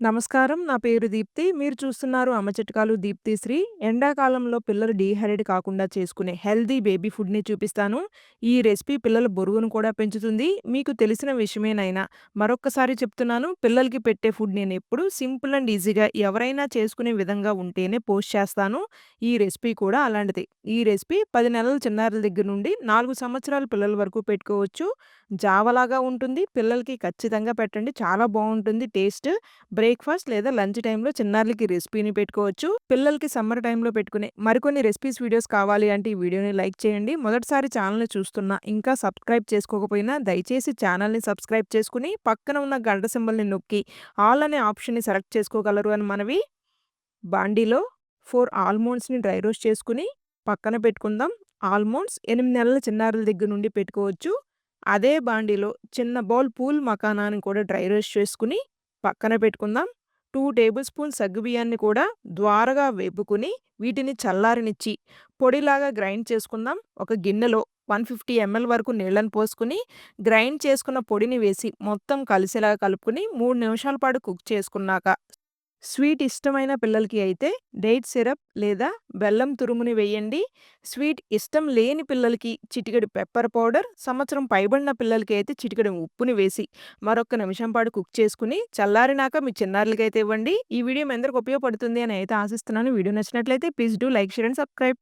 నమస్కారం. నా పేరు దీప్తి. మీరు చూస్తున్నారు అమ్మ చిట్కాలు దీప్తిశ్రీ. ఎండాకాలంలో పిల్లలు డీహైడ్రేట్ కాకుండా చేసుకునే హెల్తీ బేబీ ఫుడ్‌ని చూపిస్తాను. ఈ రెసిపీ పిల్లల బరువును కూడా పెంచుతుంది. మీకు తెలిసిన విషయమేనైనా మరొక్కసారి చెప్తున్నాను. పిల్లలకి పెట్టే ఫుడ్ నేనెప్పుడు సింపుల్ అండ్ ఈజీగా ఎవరైనా చేసుకునే విధంగా ఉంటేనే పోస్ట్ చేస్తాను. ఈ రెసిపీ కూడా అలాంటిదే. ఈ రెసిపీ 10 నెలల చిన్నారుల దగ్గర నుండి 4 సంవత్సరాల పిల్లల వరకు పెట్టుకోవచ్చు. జావలాగా ఉంటుంది. పిల్లలకి ఖచ్చితంగా పెట్టండి. చాలా బావుంటుంది టేస్ట్. బ్రేక్‌ఫాస్ట్ లేదా లంచ్ టైమ్‌లో చిన్నారులకి రెసిపీని పెట్టుకోవచ్చు. పిల్లలకి సమ్మర్ టైమ్‌లో పెట్టుకునే మరికొన్ని రెసిపీస్ వీడియోస్ కావాలి అంటే ఈ వీడియోని లైక్ చేయండి. మొదటిసారి ఛానెల్‌ని చూస్తున్నా ఇంకా సబ్స్క్రైబ్ చేసుకోకపోయినా దయచేసి ఛానెల్‌ని సబ్స్క్రైబ్ చేసుకొని పక్కన ఉన్న గంట సింబల్‌ని నొక్కి ఆల్ అనే ఆప్షన్‌ని సెలెక్ట్ చేసుకోగలరు అని మనవి. బాండీలో 4 ఆల్మండ్స్‌ని డ్రై రోస్ట్ చేసుకొని పక్కన పెట్టుకుందాం. ఆల్మండ్స్ 8 నెలల చిన్నారుల దగ్గర నుండి పెట్టుకోవచ్చు. అదే బాండీలో చిన్న బౌల్ పూల్ మకానాని కూడా డ్రై రోస్ట్ చేసుకొని పక్కన పెట్టుకుందాం. 2 టేబుల్ స్పూన్ సగ్గుబియ్యాన్ని కూడా ద్వారగా వేపుకొని వీటిని చల్లారనిచ్చి పొడిలాగా గ్రైండ్ చేసుకుందాం. ఒక గిన్నెలో 150 ఎంఎల్ వరకు నీళ్ళని పోసుకొని గ్రైండ్ చేసుకున్న పొడిని వేసి మొత్తం కలిసేలాగా కలుపుకొని 3 నిమిషాల పాటు కుక్ చేసుకున్నాక స్వీట్ ఇష్టమైన పిల్లలకి అయితే డేట్ సిరప్ లేదా బెల్లం తురుముని వేయండి. స్వీట్ ఇష్టం లేని పిల్లలకి చిటికెడు పెప్పర్ పౌడర్, సంవత్సరం పైబడిన పిల్లలకి అయితే చిటికెడు ఉప్పుని వేసి మరొక్క నిమిషం పాటు కుక్ చేసుకొని చల్లారినాక మీ చిన్నారులకైతే ఇవ్వండి. ఈ వీడియో మీ అందరికి ఉపయోగపడుతుంది అని అయితే ఆశిస్తున్నాను. వీడియో నచ్చినట్లయితే please do like, share and subscribe.